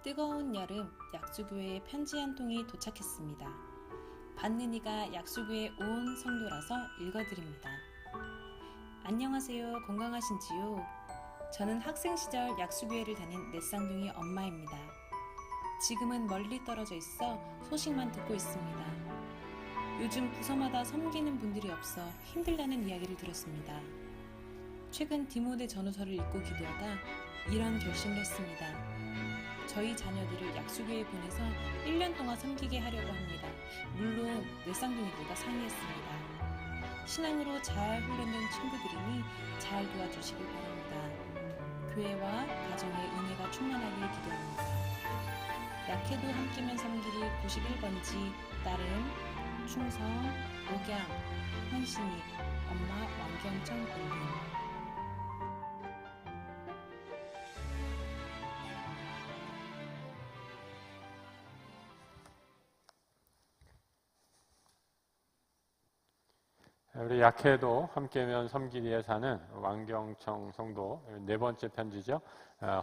뜨거운 여름 약수교회에 편지 한 통이 도착했습니다. 받는 이가 약수교회 온 성도라서 읽어드립니다. 안녕하세요. 건강하신지요? 저는 학생 시절 약수교회를 다닌 넷쌍둥이 엄마입니다. 지금은 멀리 떨어져 있어 소식만 듣고 있습니다. 요즘 부서마다 섬기는 분들이 없어 힘들다는 이야기를 들었습니다. 최근 디모데 전후서를 읽고 기도하다 이런 결심을 했습니다. 저희 자녀들을 약수교회에 보내서 1년 동안 섬기게 하려고 합니다. 물론 넷쌍둥이들과 상의했습니다. 신앙으로 잘 훈련된 친구들이니 잘 도와주시길 바랍니다. 교회와 가정의 은혜가 충만하길 기도합니다. 약해도 함께면 섬기리 91번지 따름, 충성, 목양, 헌신이, 엄마 왕경청 올림. 우리 약해도 함께면 섬기리에 사는 왕경청 성도 네 번째 편지죠.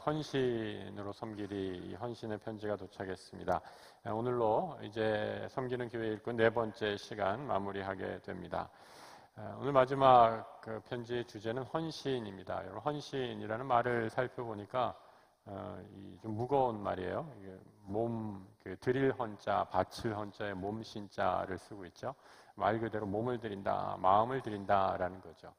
헌신으로 섬기리 헌신의 편지가 도착했습니다. 오늘로 이제 섬기는 교회 일꾼 네 번째 시간 마무리하게 됩니다. 오늘 마지막 그 편지의 주제는 헌신입니다. 여러분, 헌신이라는 말을 살펴보니까 좀 무거운 말이에요. 드릴 헌자, 바칠 헌자에 몸신자를 쓰고 있죠. 말 그대로 몸을 드린다, 마음을 드린다라는 거죠.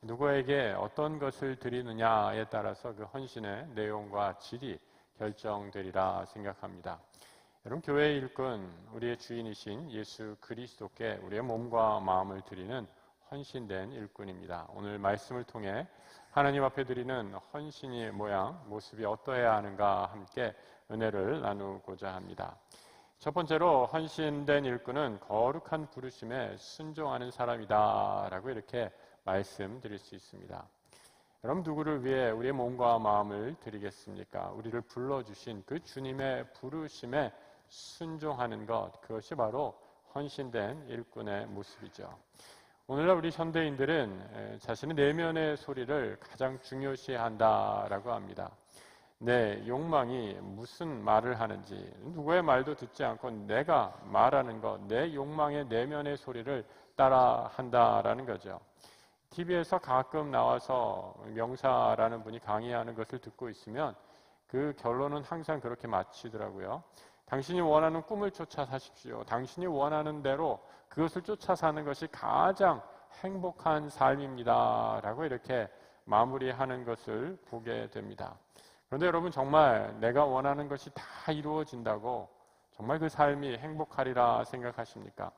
누구에게 어떤 것을 드리느냐에 따라서 그 헌신의 내용과 질이 결정되리라 생각합니다. 여러분, 교회의 일꾼, 우리의 주인이신 예수 그리스도께 우리의 몸과 마음을 드리는 헌신된 일꾼입니다. 오늘 말씀을 통해 하나님 앞에 드리는 헌신의 모양, 모습이 어떠해야 하는가 함께 은혜를 나누고자 합니다. 첫 번째로 헌신된 일꾼은 거룩한 부르심에 순종하는 사람이다 라고 이렇게 말씀드릴 수 있습니다. 여러분, 누구를 위해 우리의 몸과 마음을 드리겠습니까? 우리를 불러주신 그 주님의 부르심에 순종하는 것, 그것이 바로 헌신된 일꾼의 모습이죠. 오늘날 우리 현대인들은 자신의 내면의 소리를 가장 중요시한다라고 합니다. 내 욕망이 무슨 말을 하는지, 누구의 말도 듣지 않고 내가 말하는 것, 내 욕망의 내면의 소리를 따라 한다라는 거죠. TV에서 가끔 나와서 명사라는 분이 강의하는 것을 듣고 있으면 그 결론은 항상 그렇게 마치더라고요. 당신이 원하는 꿈을 쫓아 사십시오. 당신이 원하는 대로 그것을 쫓아 사는 것이 가장 행복한 삶입니다 라고 이렇게 마무리하는 것을 보게 됩니다. 그런데 여러분, 정말 내가 원하는 것이 다 이루어진다고 정말 그 삶이 행복하리라 생각하십니까?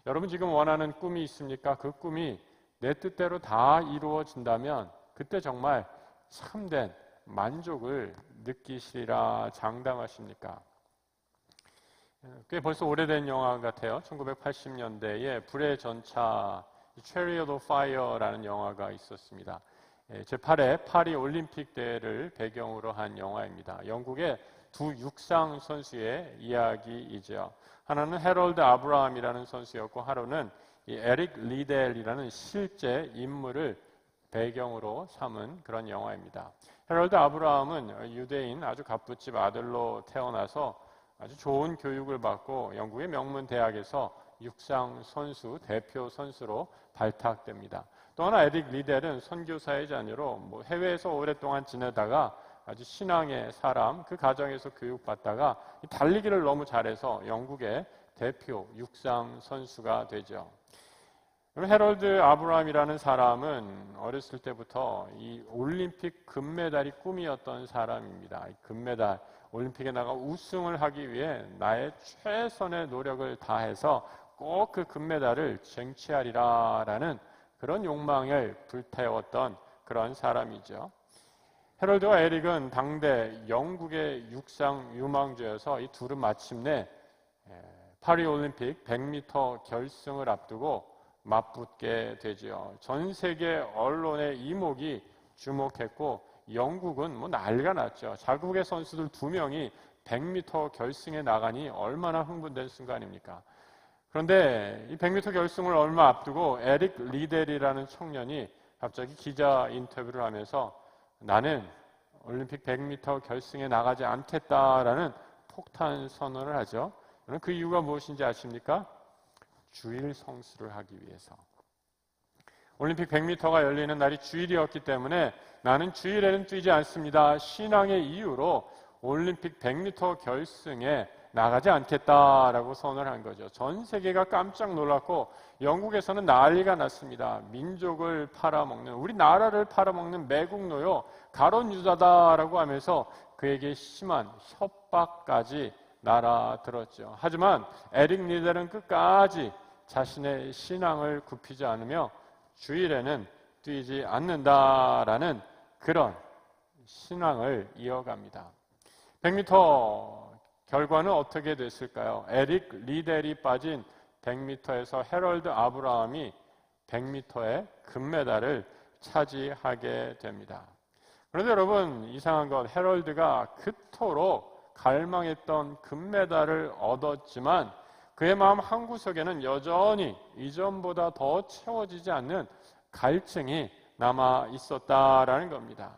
여러분, 지금 원하는 꿈이 있습니까? 그 꿈이 내 뜻대로 다 이루어진다면 그때 정말 참된 만족을 느끼시리라 장담하십니까? 꽤 벌써 오래된 영화 같아요. 1980년대에 불의 전차 Chariot of Fire라는 영화가 있었습니다. 제8회 파리 올림픽 대회를 배경으로 한 영화입니다. 영국의 두 육상 선수의 이야기이죠. 하나는 해럴드 아브라함이라는 선수였고, 하루는 에릭 리델이라는 실제 인물을 배경으로 삼은 그런 영화입니다. 해럴드 아브라함은 유대인 아주 갑부집 아들로 태어나서 아주 좋은 교육을 받고 영국의 명문 대학에서 육상 선수, 대표 선수로 발탁됩니다. 또 하나 에릭 리델은 선교사의 자녀로 해외에서 오랫동안 지내다가 아주 신앙의 사람, 그 가정에서 교육받다가 달리기를 너무 잘해서 영국의 대표 육상 선수가 되죠. 해럴드 아브라함이라는 사람은 어렸을 때부터 이 올림픽 금메달이 꿈이었던 사람입니다. 금메달, 올림픽에 나가 우승을 하기 위해 나의 최선의 노력을 다해서 꼭 그 금메달을 쟁취하리라라는 그런 욕망을 불태웠던 그런 사람이죠. 해럴드와 에릭은 당대 영국의 육상 유망주여서 이 둘은 마침내 파리 올림픽 100m 결승을 앞두고 맞붙게 되죠. 전 세계 언론의 이목이 주목했고 영국은 난리가 났죠. 자국의 선수들 2명이 100m 결승에 나가니 얼마나 흥분된 순간입니까? 그런데 이 100m 결승을 얼마 앞두고 에릭 리델이라는 청년이 갑자기 기자 인터뷰를 하면서 나는 올림픽 100m 결승에 나가지 않겠다라는 폭탄 선언을 하죠. 여러분 그 이유가 무엇인지 아십니까? 주일 성수를 하기 위해서. 올림픽 100m가 열리는 날이 주일이었기 때문에 나는 주일에는 뛰지 않습니다. 신앙의 이유로 올림픽 100m 결승에 나가지 않겠다라고 선언을 한 거죠. 전 세계가 깜짝 놀랐고 영국에서는 난리가 났습니다. 민족을 팔아먹는, 우리 나라를 팔아먹는 매국 노요 가론 유다다라고 하면서 그에게 심한 협박까지 날아들었죠. 하지만 에릭 리델은 끝까지 자신의 신앙을 굽히지 않으며 주일에는 뛰지 않는다라는 그런 신앙을 이어갑니다. 100m 결과는 어떻게 됐을까요? 에릭 리델이 빠진 100m에서 해럴드 아브라함이 100m의 금메달을 차지하게 됩니다. 그런데 여러분 이상한 건 해럴드가 그토록 갈망했던 금메달을 얻었지만 그의 마음 한구석에는 여전히 이전보다 더 채워지지 않는 갈증이 남아 있었다라는 겁니다.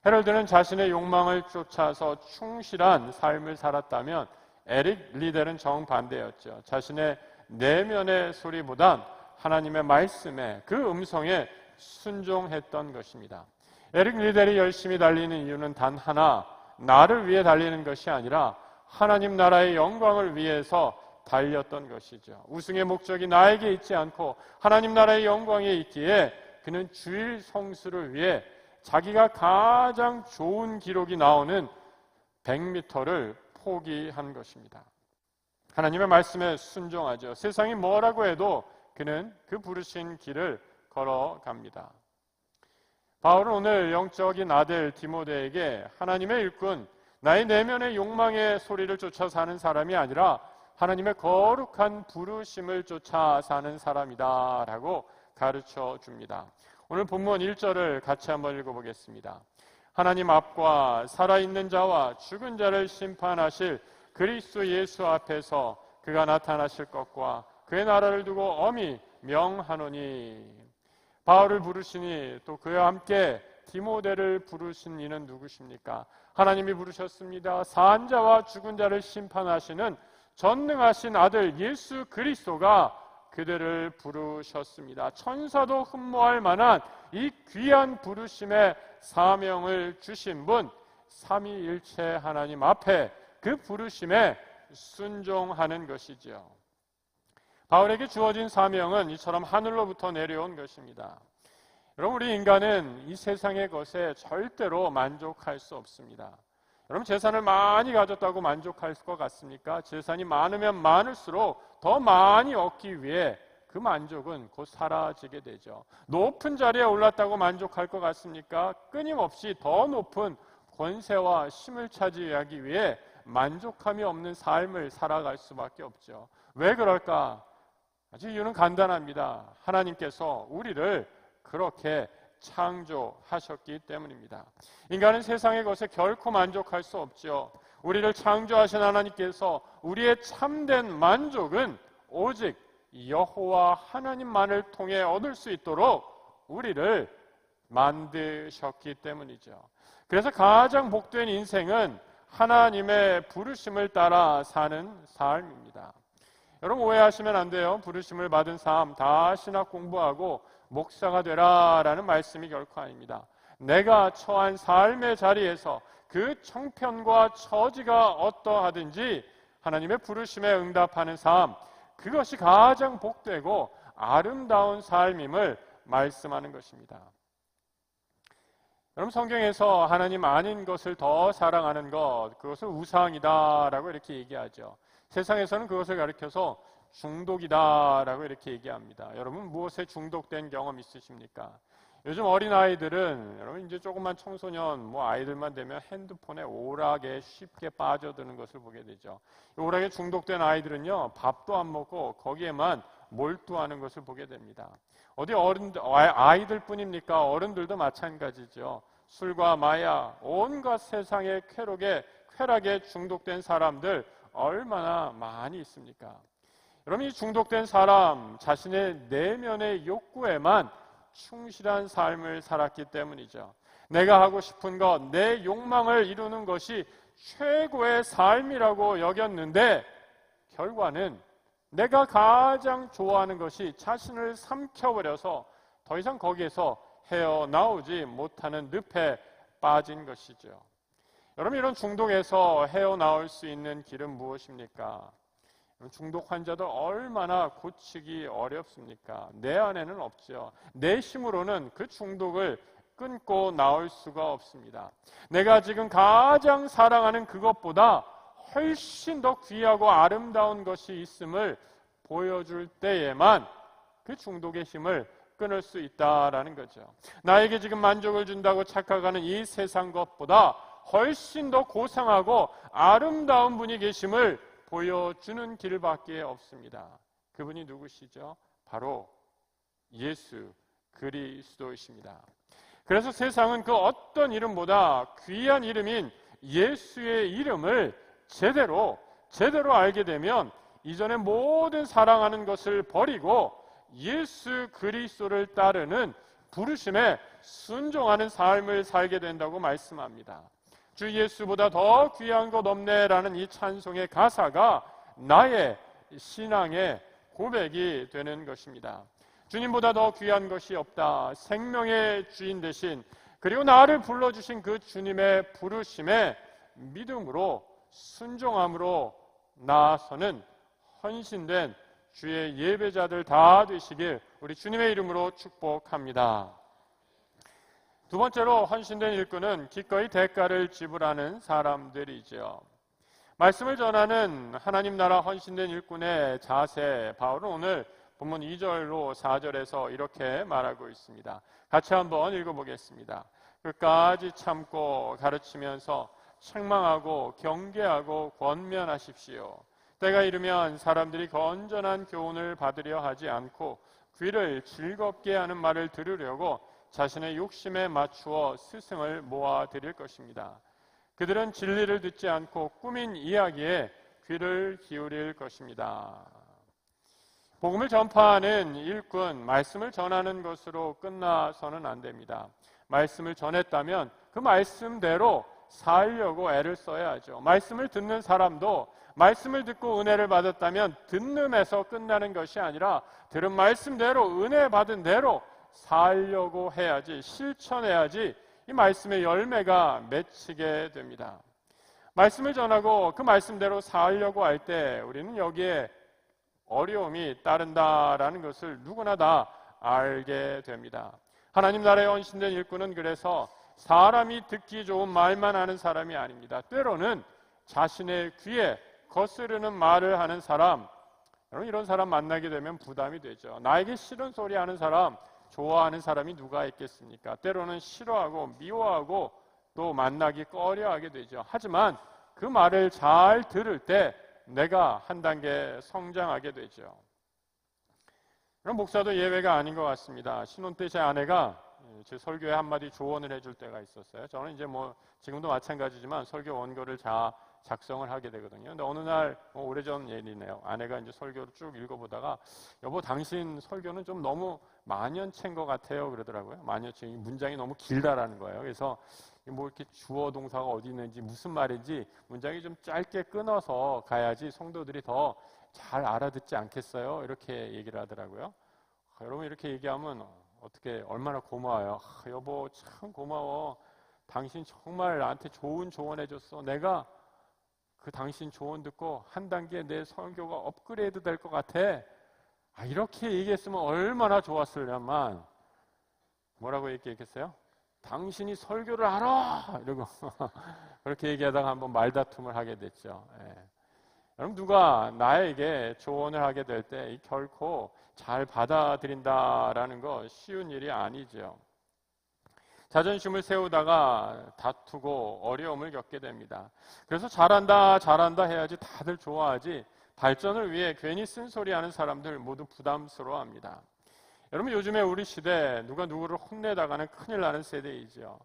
해럴드는 자신의 욕망을 쫓아서 충실한 삶을 살았다면 에릭 리델은 정반대였죠. 자신의 내면의 소리보단 하나님의 말씀에, 그 음성에 순종했던 것입니다. 에릭 리델이 열심히 달리는 이유는 단 하나, 나를 위해 달리는 것이 아니라 하나님 나라의 영광을 위해서 달렸던 것이죠. 우승의 목적이 나에게 있지 않고 하나님 나라의 영광에 있기에 그는 주일 성수를 위해 자기가 가장 좋은 기록이 나오는 100m를 포기한 것입니다. 하나님의 말씀에 순종하죠. 세상이 뭐라고 해도 그는 그 부르신 길을 걸어갑니다. 바울은 오늘 영적인 아들 디모데에게 하나님의 일꾼, 나의 내면의 욕망의 소리를 쫓아 사는 사람이 아니라 하나님의 거룩한 부르심을 쫓아 사는 사람이다 라고 가르쳐 줍니다. 오늘 본문 1절을 같이 한번 읽어보겠습니다. 하나님 앞과 살아있는 자와 죽은 자를 심판하실 그리스도 예수 앞에서 그가 나타나실 것과 그의 나라를 두고 엄히 명하노니. 바울을 부르시니 또 그와 함께 디모데를 부르신 이는 누구십니까? 하나님이 부르셨습니다. 산 자와 죽은 자를 심판하시는 전능하신 아들 예수 그리스도가 그들을 부르셨습니다. 천사도 흠모할 만한 이 귀한 부르심의 사명을 주신 분, 삼위일체 하나님 앞에 그 부르심에 순종하는 것이지요. 바울에게 주어진 사명은 이처럼 하늘로부터 내려온 것입니다. 여러분, 우리 인간은 이 세상의 것에 절대로 만족할 수 없습니다. 여러분, 재산을 많이 가졌다고 만족할 것 같습니까? 재산이 많으면 많을수록 더 많이 얻기 위해 그 만족은 곧 사라지게 되죠. 높은 자리에 올랐다고 만족할 것 같습니까? 끊임없이 더 높은 권세와 힘을 차지하기 위해 만족함이 없는 삶을 살아갈 수밖에 없죠. 왜 그럴까? 아주 이유는 간단합니다. 하나님께서 우리를 그렇게 창조하셨기 때문입니다. 인간은 세상의 것에 결코 만족할 수 없죠. 우리를 창조하신 하나님께서 우리의 참된 만족은 오직 여호와 하나님만을 통해 얻을 수 있도록 우리를 만드셨기 때문이죠. 그래서 가장 복된 인생은 하나님의 부르심을 따라 사는 삶입니다. 여러분, 오해하시면 안 돼요. 부르심을 받은 삶 다 신학 공부하고 목사가 되라라는 말씀이 결코 아닙니다. 내가 처한 삶의 자리에서 그 형편과 처지가 어떠하든지 하나님의 부르심에 응답하는 삶, 그것이 가장 복되고 아름다운 삶임을 말씀하는 것입니다. 여러분, 성경에서 하나님 아닌 것을 더 사랑하는 것, 그것을 우상이다라고 이렇게 얘기하죠. 세상에서는 그것을 가리켜서 중독이다라고 이렇게 얘기합니다. 여러분, 무엇에 중독된 경험 있으십니까? 요즘 어린아이들은, 여러분 이제 조그만 청소년 아이들만 되면 핸드폰에 오락에 쉽게 빠져드는 것을 보게 되죠. 오락에 중독된 아이들은요, 밥도 안 먹고 거기에만 몰두하는 것을 보게 됩니다. 어디 아이들 뿐입니까? 어른들도 마찬가지죠. 술과 마약, 온갖 세상의 쾌락에 중독된 사람들 얼마나 많이 있습니까? 여러분, 이 중독된 사람 자신의 내면의 욕구에만 충실한 삶을 살았기 때문이죠. 내가 하고 싶은 것, 내 욕망을 이루는 것이 최고의 삶이라고 여겼는데 결과는 내가 가장 좋아하는 것이 자신을 삼켜버려서 더 이상 거기에서 헤어나오지 못하는 늪에 빠진 것이죠. 여러분, 이런 중독에서 헤어나올 수 있는 길은 무엇입니까? 중독 환자들 얼마나 고치기 어렵습니까? 내 안에는 없죠. 내 힘으로는 그 중독을 끊고 나올 수가 없습니다. 내가 지금 가장 사랑하는 그것보다 훨씬 더 귀하고 아름다운 것이 있음을 보여줄 때에만 그 중독의 힘을 끊을 수 있다라는 거죠. 나에게 지금 만족을 준다고 착각하는 이 세상 것보다 훨씬 더 고상하고 아름다운 분이 계심을 보여주는 길밖에 없습니다. 그분이 누구시죠? 바로 예수 그리스도이십니다. 그래서 세상은 그 어떤 이름보다 귀한 이름인 예수의 이름을 제대로 알게 되면 이전에 모든 사랑하는 것을 버리고 예수 그리스도를 따르는 부르심에 순종하는 삶을 살게 된다고 말씀합니다. 주 예수보다 더 귀한 것 없네라는 이 찬송의 가사가 나의 신앙의 고백이 되는 것입니다. 주님보다 더 귀한 것이 없다. 생명의 주인 되신, 그리고 나를 불러주신 그 주님의 부르심에 믿음으로 순종함으로 나아서는 헌신된 주의 예배자들 다 되시길 우리 주님의 이름으로 축복합니다. 두 번째로 헌신된 일꾼은 기꺼이 대가를 지불하는 사람들이죠. 말씀을 전하는 하나님 나라 헌신된 일꾼의 자세, 바울은 오늘 본문 2절로 4절에서 이렇게 말하고 있습니다. 같이 한번 읽어보겠습니다. 끝까지 참고 가르치면서 책망하고 경계하고 권면하십시오. 때가 이르면 사람들이 건전한 교훈을 받으려 하지 않고 귀를 즐겁게 하는 말을 들으려고 자신의 욕심에 맞추어 스승을 모아드릴 것입니다. 그들은 진리를 듣지 않고 꾸민 이야기에 귀를 기울일 것입니다. 복음을 전파하는 일꾼, 말씀을 전하는 것으로 끝나서는 안 됩니다. 말씀을 전했다면 그 말씀대로 살려고 애를 써야죠. 말씀을 듣는 사람도 말씀을 듣고 은혜를 받았다면 듣는에서 끝나는 것이 아니라 들은 말씀대로 은혜 받은 대로 살려고 해야지, 실천해야지 이 말씀의 열매가 맺히게 됩니다. 말씀을 전하고 그 말씀대로 살려고 할 때 우리는 여기에 어려움이 따른다라는 것을 누구나 다 알게 됩니다. 하나님 나라에 헌신된 일꾼은 그래서 사람이 듣기 좋은 말만 하는 사람이 아닙니다. 때로는 자신의 귀에 거스르는 말을 하는 사람, 여러분 이런 사람 만나게 되면 부담이 되죠. 나에게 싫은 소리 하는 사람, 좋아하는 사람이 누가 있겠습니까? 때로는 싫어하고 미워하고 또 만나기 꺼려하게 되죠. 하지만 그 말을 잘 들을 때 내가 한 단계 성장하게 되죠. 그럼 목사도 예외가 아닌 것 같습니다. 신혼 때 제 아내가 제 설교에 한마디 조언을 해줄 때가 있었어요. 저는 이제 지금도 마찬가지지만 설교 원고를 작성을 하게 되거든요. 근데 어느 날 오래전 일이네요. 아내가 이제 설교를 쭉 읽어보다가 여보 당신 설교는 좀 너무 만연체인 것 같아요 그러더라고요. 만연체, 문장이 너무 길다라는 거예요. 그래서 이렇게 주어 동사가 어디 있는지 무슨 말인지 문장이 좀 짧게 끊어서 가야지 성도들이 더 잘 알아듣지 않겠어요? 이렇게 얘기를 하더라고요. 여러분 이렇게 얘기하면 어떻게 얼마나 고마워요. 여보 참 고마워. 당신 정말 나한테 좋은 조언 해줬어. 내가 그 당신 조언 듣고 한 단계 내 설교가 업그레이드 될 것 같아. 이렇게 얘기했으면 얼마나 좋았으려만. 뭐라고 얘기했겠어요? 당신이 설교를 알아! 이러고 그렇게 얘기하다가 한번 말다툼을 하게 됐죠. 여러분 누가 나에게 조언을 하게 될 때 결코 잘 받아들인다라는 거 쉬운 일이 아니죠. 자존심을 세우다가 다투고 어려움을 겪게 됩니다. 그래서 잘한다 해야지 다들 좋아하지, 발전을 위해 괜히 쓴소리하는 사람들 모두 부담스러워합니다. 여러분 요즘에 우리 시대 누가 누구를 혼내다가는 큰일 나는 세대이죠.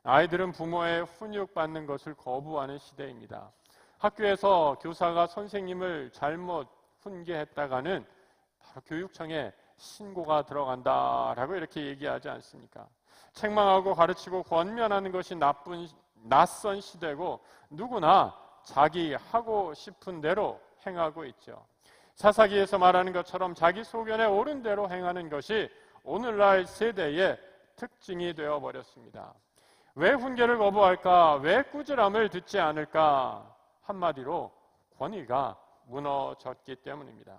아이들은 부모의 훈육받는 것을 거부하는 시대입니다. 학교에서 교사가 선생님을 잘못 훈계했다가는 바로 교육청에 신고가 들어간다라고 이렇게 얘기하지 않습니까? 책망하고 가르치고 권면하는 것이 나쁜 낯선 시대고 누구나 자기 하고 싶은 대로 행하고 있죠. 사사기에서 말하는 것처럼 자기 소견에 옳은 대로 행하는 것이 오늘날 세대의 특징이 되어버렸습니다. 왜 훈계를 거부할까? 왜 꾸지람을 듣지 않을까? 한마디로 권위가 무너졌기 때문입니다.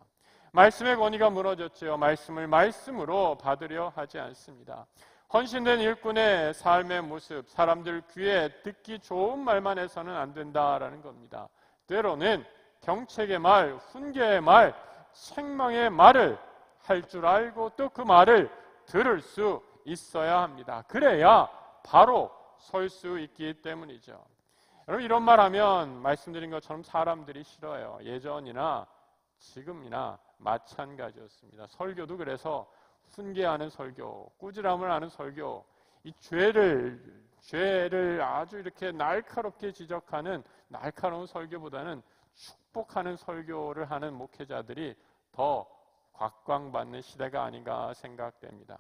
말씀의 권위가 무너졌지요. 말씀을 말씀으로 받으려 하지 않습니다. 헌신된 일꾼의 삶의 모습, 사람들 귀에 듣기 좋은 말만 해서는 안 된다라는 겁니다. 때로는 경책의 말, 훈계의 말, 책망의 말을 할 줄 알고 또 그 말을 들을 수 있어야 합니다. 그래야 바로 설 수 있기 때문이죠. 여러분, 이런 말 하면 말씀드린 것처럼 사람들이 싫어요. 예전이나 지금이나 마찬가지였습니다. 설교도 그래서 훈계하는 설교, 꾸지람을 하는 설교, 이 죄를 아주 이렇게 날카롭게 지적하는 날카로운 설교보다는 축복하는 설교를 하는 목회자들이 더 곽광받는 시대가 아닌가 생각됩니다.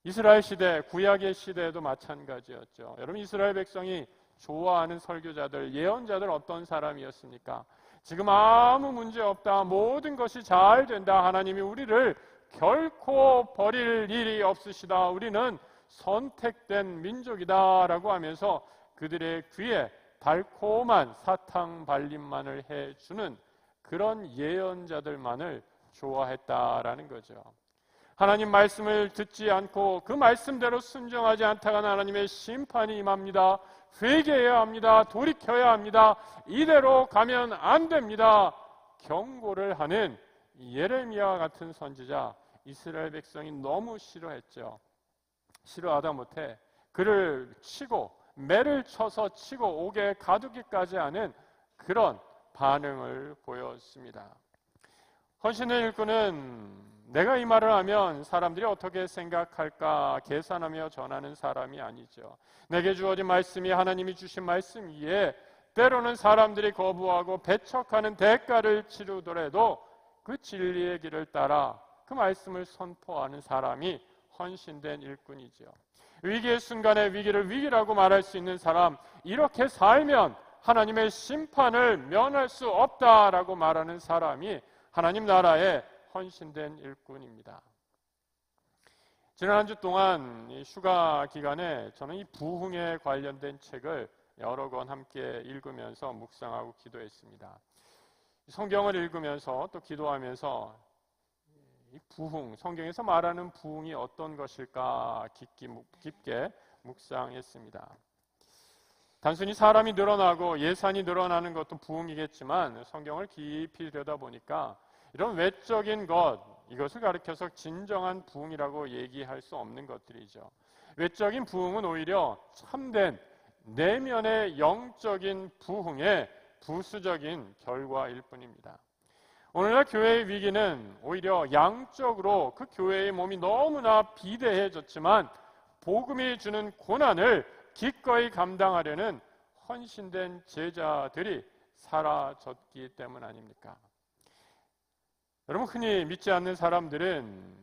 이스라엘 시대, 구약의 시대에도 마찬가지였죠. 여러분, 이스라엘 백성이 좋아하는 설교자들, 예언자들 어떤 사람이었습니까? 지금 아무 문제 없다, 모든 것이 잘 된다, 하나님이 우리를 결코 버릴 일이 없으시다, 우리는 선택된 민족이다 라고 하면서 그들의 귀에 달콤한 사탕 발림만을 해주는 그런 예언자들만을 좋아했다라는 거죠. 하나님 말씀을 듣지 않고 그 말씀대로 순종하지 않다가는 하나님의 심판이 임합니다. 회개해야 합니다. 돌이켜야 합니다. 이대로 가면 안 됩니다. 경고를 하는 예레미야 같은 선지자, 이스라엘 백성이 너무 싫어했죠. 싫어하다 못해 그를 치고 매를 쳐서 치고 옥에 가두기까지 하는 그런 반응을 보였습니다. 헌신의 일꾼은 내가 이 말을 하면 사람들이 어떻게 생각할까 계산하며 전하는 사람이 아니죠. 내게 주어진 말씀이 하나님이 주신 말씀이기에 때로는 사람들이 거부하고 배척하는 대가를 치르더라도 그 진리의 길을 따라 그 말씀을 선포하는 사람이 헌신된 일꾼이죠. 위기의 순간에 위기를 위기라고 말할 수 있는 사람, 이렇게 살면 하나님의 심판을 면할 수 없다라고 말하는 사람이 하나님 나라의 헌신된 일꾼입니다. 지난 한 주 동안 이 휴가 기간에 저는 이 부흥에 관련된 책을 여러 권 함께 읽으면서 묵상하고 기도했습니다. 성경을 읽으면서 또 기도하면서 이 부흥, 성경에서 말하는 부흥이 어떤 것일까 깊게 묵상했습니다. 단순히 사람이 늘어나고 예산이 늘어나는 것도 부흥이겠지만 성경을 깊이 들여다보니까 이런 외적인 것, 이것을 가리켜서 진정한 부흥이라고 얘기할 수 없는 것들이죠. 외적인 부흥은 오히려 참된 내면의 영적인 부흥의 부수적인 결과일 뿐입니다. 오늘날 교회의 위기는 오히려 양적으로 그 교회의 몸이 너무나 비대해졌지만 복음이 주는 고난을 기꺼이 감당하려는 헌신된 제자들이 사라졌기 때문 아닙니까? 여러분, 흔히 믿지 않는 사람들은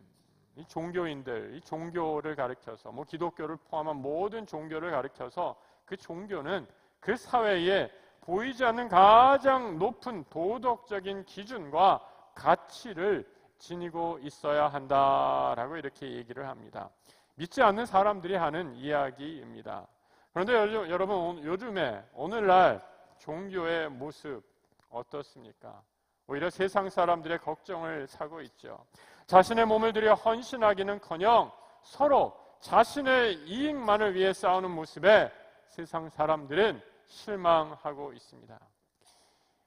이 종교인들, 이 종교를 가리켜서 기독교를 포함한 모든 종교를 가리켜서 그 종교는 그 사회에 보이지 않는 가장 높은 도덕적인 기준과 가치를 지니고 있어야 한다라고 이렇게 얘기를 합니다. 믿지 않는 사람들이 하는 이야기입니다. 그런데 여러분, 요즘에 오늘날 종교의 모습 어떻습니까? 오히려 세상 사람들의 걱정을 사고 있죠. 자신의 몸을 들여 헌신하기는커녕 서로 자신의 이익만을 위해 싸우는 모습에 세상 사람들은 실망하고 있습니다.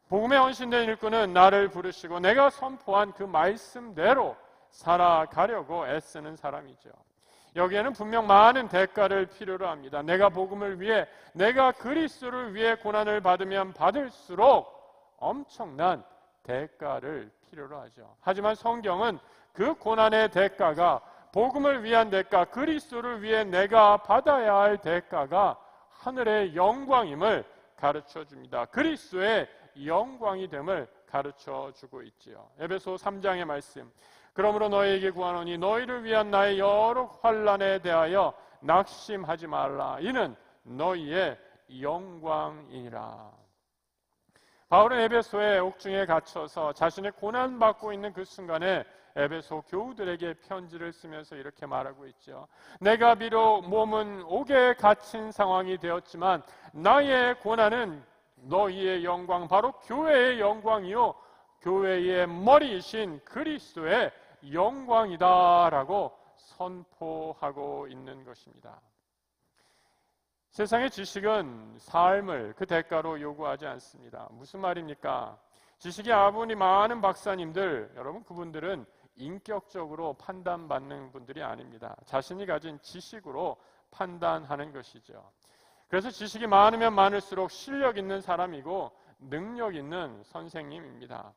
복음의 헌신된 일꾼은 나를 부르시고 내가 선포한 그 말씀대로 살아가려고 애쓰는 사람이죠. 여기에는 분명 많은 대가를 필요로 합니다. 내가 복음을 위해, 내가 그리스도를 위해 고난을 받으면 받을수록 엄청난 대가를 필요로 하죠. 하지만 성경은 그 고난의 대가가, 복음을 위한 대가, 그리스도를 위해 내가 받아야 할 대가가 하늘의 영광임을 가르쳐 줍니다. 그리스도의 영광이 됨을 가르쳐 주고 있지요. 에베소 3장의 말씀, 그러므로 너희에게 구하노니 너희를 위한 나의 여러 환난에 대하여 낙심하지 말라. 이는 너희의 영광이니라. 바울은 에베소의 옥중에 갇혀서 자신의 고난받고 있는 그 순간에 에베소 교우들에게 편지를 쓰면서 이렇게 말하고 있죠. 내가 비록 몸은 옥에 갇힌 상황이 되었지만 나의 고난은 너희의 영광, 바로 교회의 영광이요 교회의 머리이신 그리스도의 영광이다라고 선포하고 있는 것입니다. 세상의 지식은 삶을 그 대가로 요구하지 않습니다. 무슨 말입니까? 지식이 아무리 많은 박사님들, 여러분 그분들은 인격적으로 판단받는 분들이 아닙니다. 자신이 가진 지식으로 판단하는 것이죠. 그래서 지식이 많으면 많을수록 실력 있는 사람이고 능력 있는 선생님입니다.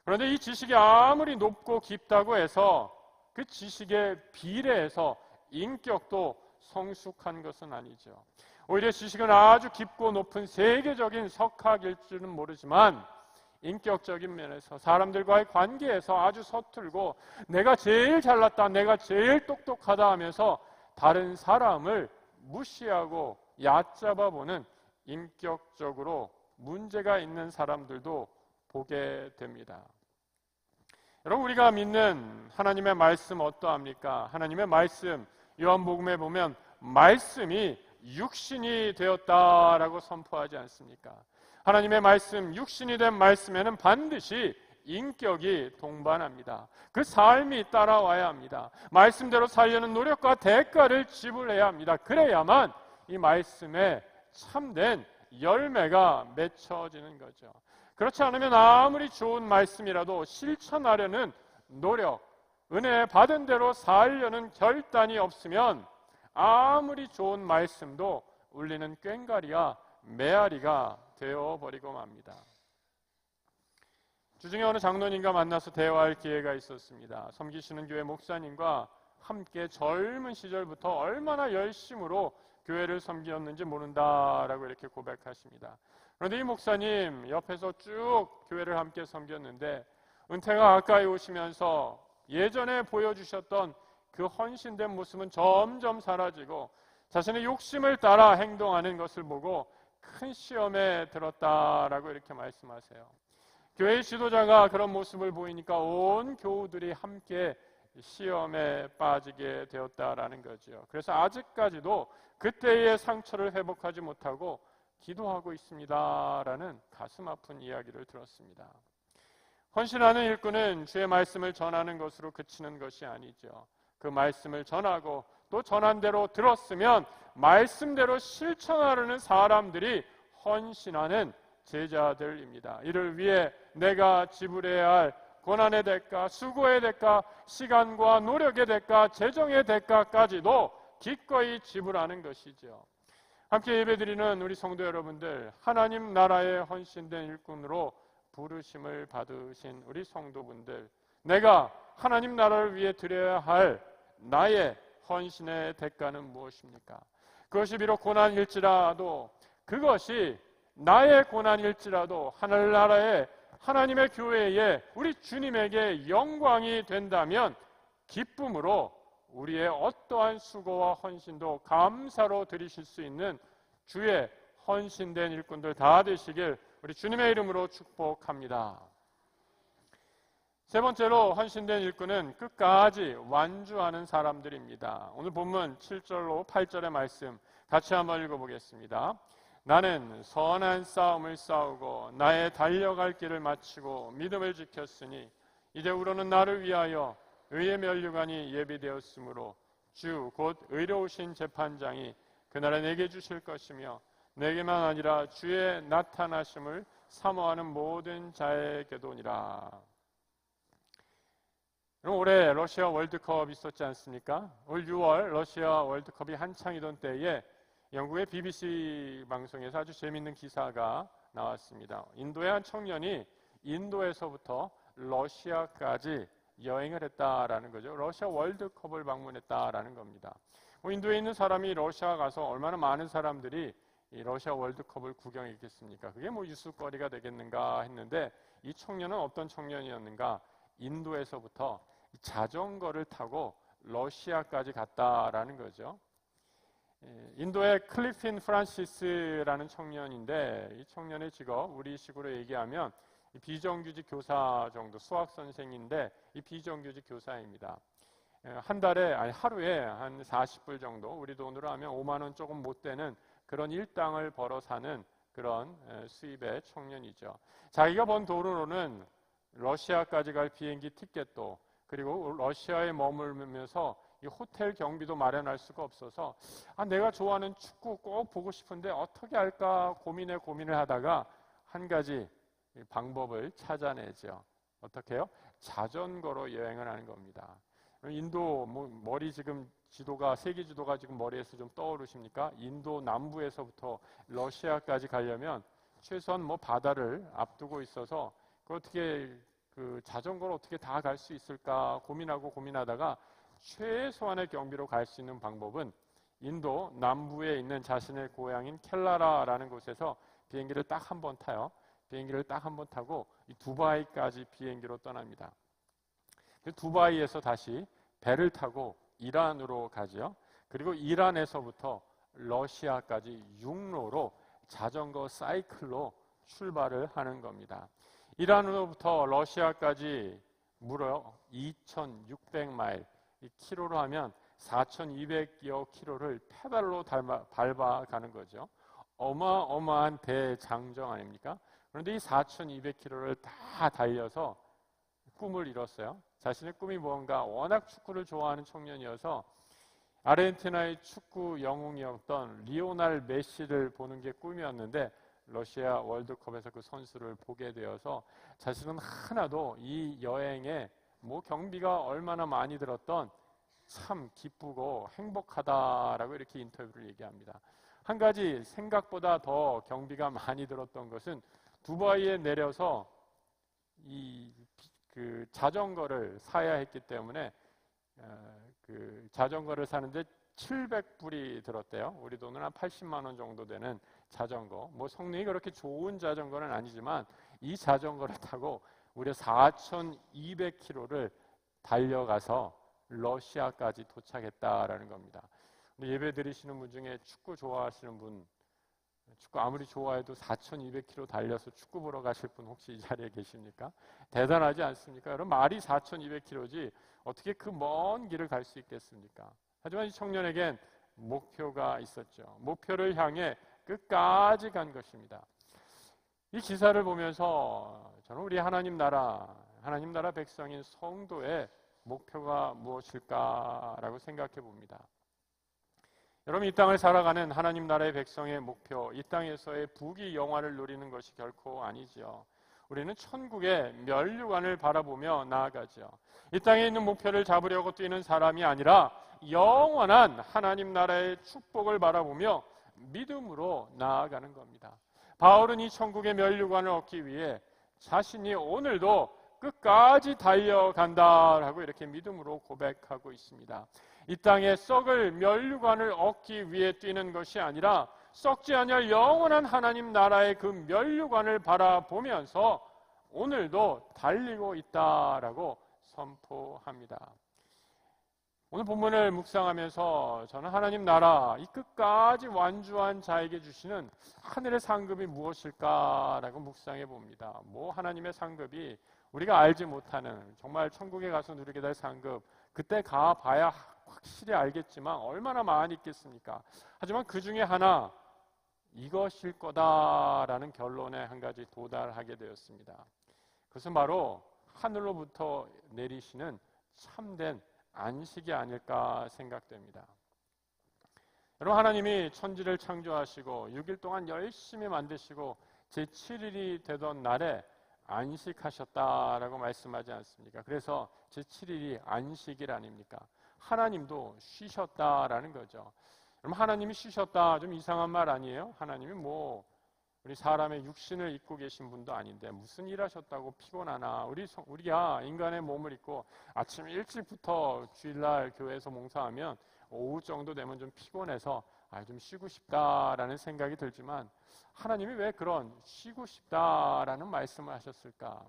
그런데 이 지식이 아무리 높고 깊다고 해서 그 지식에 비례해서 인격도 성숙한 것은 아니죠. 오히려 지식은 아주 깊고 높은 세계적인 석학일 줄은 모르지만 인격적인 면에서 사람들과의 관계에서 아주 서툴고 내가 제일 잘났다, 내가 제일 똑똑하다 하면서 다른 사람을 무시하고 얕잡아 보는 인격적으로 문제가 있는 사람들도 보게 됩니다. 여러분, 우리가 믿는 하나님의 말씀 어떠합니까? 하나님의 말씀, 요한복음에 보면 말씀이 육신이 되었다라고 선포하지 않습니까? 하나님의 말씀, 육신이 된 말씀에는 반드시 인격이 동반합니다. 그 삶이 따라와야 합니다. 말씀대로 살려는 노력과 대가를 지불해야 합니다. 그래야만 이 말씀에 참된 열매가 맺혀지는 거죠. 그렇지 않으면 아무리 좋은 말씀이라도 실천하려는 노력, 은혜 받은 대로 살려는 결단이 없으면 아무리 좋은 말씀도 울리는 꽹과리와 메아리가 되어버리고 맙니다. 주중에 어느 장로님과 만나서 대화할 기회가 있었습니다. 섬기시는 교회 목사님과 함께 젊은 시절부터 얼마나 열심으로 교회를 섬기었는지 모른다라고 이렇게 고백하십니다. 그런데 이 목사님 옆에서 쭉 교회를 함께 섬겼는데 은퇴가 가까이 오시면서 예전에 보여주셨던 그 헌신된 모습은 점점 사라지고 자신의 욕심을 따라 행동하는 것을 보고 큰 시험에 들었다라고 이렇게 말씀하세요. 교회의 지도자가 그런 모습을 보이니까 온 교우들이 함께 시험에 빠지게 되었다라는 거죠. 그래서 아직까지도 그때의 상처를 회복하지 못하고 기도하고 있습니다라는 가슴 아픈 이야기를 들었습니다. 헌신하는 일꾼은 주의 말씀을 전하는 것으로 그치는 것이 아니죠. 그 말씀을 전하고 또 전한 대로 들었으면 말씀대로 실천하려는 사람들이 헌신하는 제자들입니다. 이를 위해 내가 지불해야 할 고난의 대가, 수고의 대가, 시간과 노력의 대가, 재정의 대가까지도 기꺼이 지불하는 것이죠. 함께 예배드리는 우리 성도 여러분들, 하나님 나라의 헌신된 일꾼으로 부르심을 받으신 우리 성도분들, 내가 하나님 나라를 위해 드려야 할 나의 헌신의 대가는 무엇입니까? 그것이 비록 고난일지라도, 그것이 나의 고난일지라도 하늘나라의 하나님의 교회에 우리 주님에게 영광이 된다면 기쁨으로 우리의 어떠한 수고와 헌신도 감사로 드리실 수 있는 주의 헌신된 일꾼들 다 되시길 우리 주님의 이름으로 축복합니다. 세 번째로 헌신된 일꾼은 끝까지 완주하는 사람들입니다. 오늘 본문 7절로 8절의 말씀 같이 한번 읽어보겠습니다. 나는 선한 싸움을 싸우고 나의 달려갈 길을 마치고 믿음을 지켰으니 이제 우러는 나를 위하여 의의 면류관이 예비되었으므로 주 곧 의로우신 재판장이 그날에 내게 주실 것이며 내게만 아니라 주의 나타나심을 사모하는 모든 자에게도니라. 올해 러시아 월드컵 있었지 않습니까? 올 6월 러시아 월드컵이 한창이던 때에 영국의 BBC 방송에서 아주 재미있는 기사가 나왔습니다. 인도의 한 청년이 인도에서부터 러시아까지 여행을 했다라는 거죠. 러시아 월드컵을 방문했다라는 겁니다. 인도에 있는 사람이 러시아 가서 얼마나 많은 사람들이 이 러시아 월드컵을 구경했겠습니까? 그게 뭐 뉴스거리가 되겠는가 했는데 이 청년은 어떤 청년이었는가? 인도에서부터 자전거를 타고 러시아까지 갔다라는 거죠. 인도의 클리핀 프란시스라는 청년인데 이 청년의 직업 우리식으로 얘기하면 비정규직 교사 정도 수학 선생인데 이 비정규직 교사입니다. 한 달에 아니 하루에 한 40불 정도 우리 돈으로 하면 5만 원 조금 못 되는 그런 일당을 벌어 사는 그런 수입의 청년이죠. 자기가 번 돈으로는 러시아까지 갈 비행기 티켓도 그리고 러시아에 머물면서 이 호텔 경비도 마련할 수가 없어서 내가 좋아하는 축구 꼭 보고 싶은데 어떻게 할까 고민을 하다가 한 가지 방법을 찾아내죠. 어떻게 해요? 자전거로 여행을 하는 겁니다. 인도 머리 지금 지도가 세계 지도가 지금 머리에서 좀 떠오르십니까? 인도 남부에서부터 러시아까지 가려면 최소한 바다를 앞두고 있어서 어떻게 그 자전거로 어떻게 다 갈 수 있을까 고민하다가 최소한의 경비로 갈 수 있는 방법은 인도 남부에 있는 자신의 고향인 켈라라라는 곳에서 비행기를 딱 한 번 타요. 비행기를 딱 한 번 타고 이 두바이까지 비행기로 떠납니다. 두바이에서 다시 배를 타고 이란으로 가죠. 그리고 이란에서부터 러시아까지 육로로 자전거 사이클로 출발을 하는 겁니다. 이란으로부터 러시아까지 무려 2,600마일, 키로로 하면 4,200여 킬로를 페달로 밟아가는 거죠. 어마어마한 대장정 아닙니까? 그런데 이 4,200킬로를 다 달려서 꿈을 이뤘어요. 자신의 꿈이 뭔가 워낙 축구를 좋아하는 청년이어서 아르헨티나의 축구 영웅이었던 리오넬 메시를 보는 게 꿈이었는데 러시아 월드컵에서 그 선수를 보게 되어서 자신은 하나도 이 여행에 경비가 얼마나 많이 들었던 참 기쁘고 행복하다라고 이렇게 인터뷰를 얘기합니다. 한 가지 생각보다 더 경비가 많이 들었던 것은 두바이에 내려서 그 자전거를 사야 했기 때문에 그 자전거를 사는데 700불이 들었대요. 우리 돈은 한 80만 원 정도 되는 자전거. 성능이 그렇게 좋은 자전거는 아니지만 이 자전거를 타고 무려 4,200km를 달려가서 러시아까지 도착했다라는 겁니다. 예배 드리시는 분 중에 축구 좋아하시는 분, 축구 아무리 좋아해도 4,200km 달려서 축구 보러 가실 분 혹시 이 자리에 계십니까? 대단하지 않습니까? 여러분 말이 4,200km지 어떻게 그 먼 길을 갈 수 있겠습니까? 하지만 이 청년에겐 목표가 있었죠. 목표를 향해 끝까지 간 것입니다. 이 기사를 보면서 저는 우리 하나님 나라 백성인 성도의 목표가 무엇일까라고 생각해 봅니다. 여러분 이 땅을 살아가는 하나님 나라의 백성의 목표, 이 땅에서의 부귀 영화를 누리는 것이 결코 아니지요. 우리는 천국의 면류관을 바라보며 나아가죠. 이 땅에 있는 목표를 잡으려고 뛰는 사람이 아니라 영원한 하나님 나라의 축복을 바라보며 믿음으로 나아가는 겁니다. 바울은 이 천국의 면류관을 얻기 위해 자신이 오늘도 끝까지 달려간다라고 이렇게 믿음으로 고백하고 있습니다. 이 땅에 썩을 면류관을 얻기 위해 뛰는 것이 아니라 썩지 않을 영원한 하나님 나라의 그 면류관을 바라보면서 오늘도 달리고 있다라고 선포합니다. 오늘 본문을 묵상하면서 저는 하나님 나라 이 끝까지 완주한 자에게 주시는 하늘의 상급이 무엇일까라고 묵상해 봅니다. 하나님의 상급이 우리가 알지 못하는 정말 천국에 가서 누리게 될 상급, 그때 가봐야 확실히 알겠지만 얼마나 많이 있겠습니까? 하지만 그 중에 하나, 이것일 거다라는 결론에 한 가지 도달하게 되었습니다. 그것은 바로 하늘로부터 내리시는 참된 안식이 아닐까 생각됩니다. 여러분 하나님이 천지를 창조하시고 6일 동안 열심히 만드시고 제7일이 되던 날에 안식하셨다라고 말씀하지 않습니까? 그래서 제7일이 안식일 아닙니까? 하나님도 쉬셨다라는 거죠. 여러분 하나님이 쉬셨다 좀 이상한 말 아니에요? 하나님이 우리 사람의 육신을 입고 계신 분도 아닌데 무슨 일 하셨다고 피곤하나? 우리가 인간의 몸을 입고 아침 일찍부터 주일날 교회에서 봉사하면 오후 정도 되면 좀 피곤해서 좀 쉬고 싶다라는 생각이 들지만 하나님이 왜 그런 쉬고 싶다라는 말씀을 하셨을까?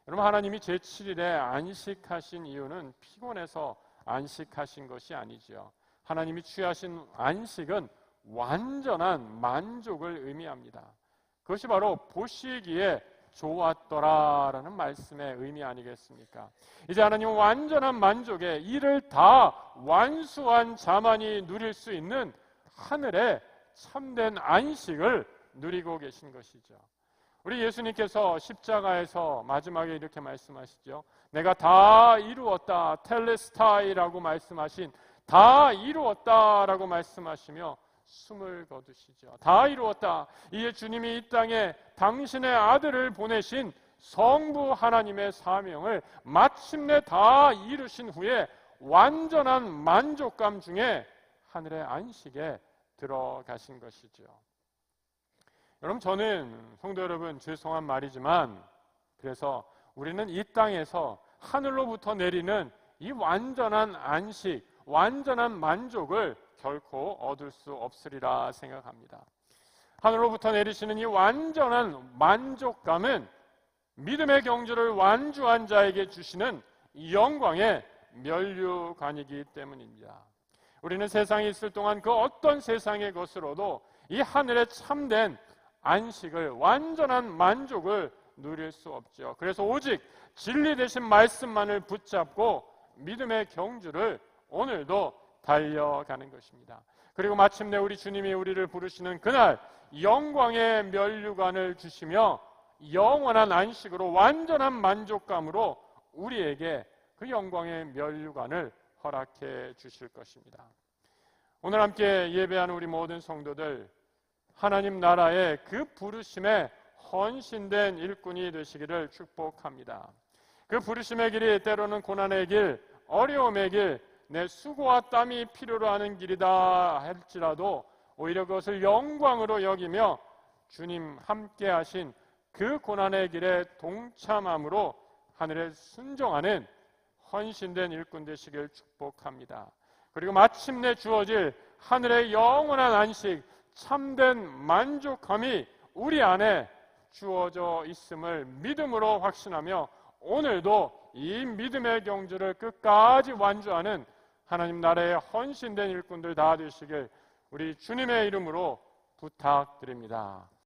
여러분 하나님이 제7일에 안식하신 이유는 피곤해서 안식하신 것이 아니지요. 하나님이 취하신 안식은 완전한 만족을 의미합니다. 그것이 바로 보시기에 좋았더라라는 말씀의 의미 아니겠습니까? 이제 하나님은 완전한 만족에 이를 다 완수한 자만이 누릴 수 있는 하늘의 참된 안식을 누리고 계신 것이죠. 우리 예수님께서 십자가에서 마지막에 이렇게 말씀하시죠. 내가 다 이루었다, 텔레스타이라고 말씀하신 다 이루었다라고 말씀하시며 숨을 거두시죠. 다 이루었다. 이제 주님이 이 땅에 당신의 아들을 보내신 성부 하나님의 사명을 마침내 다 이루신 후에 완전한 만족감 중에 하늘의 안식에 들어가신 것이죠. 여러분, 저는 성도 여러분, 죄송한 말이지만 그래서 우리는 이 땅에서 하늘로부터 내리는 이 완전한 안식, 완전한 만족을 결코 얻을 수 없으리라 생각합니다. 하늘로부터 내리시는 이 완전한 만족감은 믿음의 경주를 완주한 자에게 주시는 영광의 면류관이기 때문입니다. 우리는 세상에 있을 동안 그 어떤 세상의 것으로도 이 하늘의 참된 안식을, 완전한 만족을 누릴 수 없죠. 그래서 오직 진리 되신 말씀만을 붙잡고 믿음의 경주를 오늘도 달려가는 것입니다. 그리고 마침내 우리 주님이 우리를 부르시는 그날 영광의 면류관을 주시며 영원한 안식으로 완전한 만족감으로 우리에게 그 영광의 면류관을 허락해 주실 것입니다. 오늘 함께 예배하는 우리 모든 성도들, 하나님 나라의 그 부르심에 헌신된 일꾼이 되시기를 축복합니다. 그 부르심의 길이 때로는 고난의 길, 어려움의 길, 내 수고와 땀이 필요로 하는 길이다 할지라도 오히려 그것을 영광으로 여기며 주님 함께 하신 그 고난의 길에 동참함으로 하늘에 순종하는 헌신된 일꾼 되시길 축복합니다. 그리고 마침내 주어질 하늘의 영원한 안식, 참된 만족함이 우리 안에 주어져 있음을 믿음으로 확신하며 오늘도 이 믿음의 경주를 끝까지 완주하는 하나님 나라의 헌신된 일꾼들 다 되시길 우리 주님의 이름으로 부탁드립니다.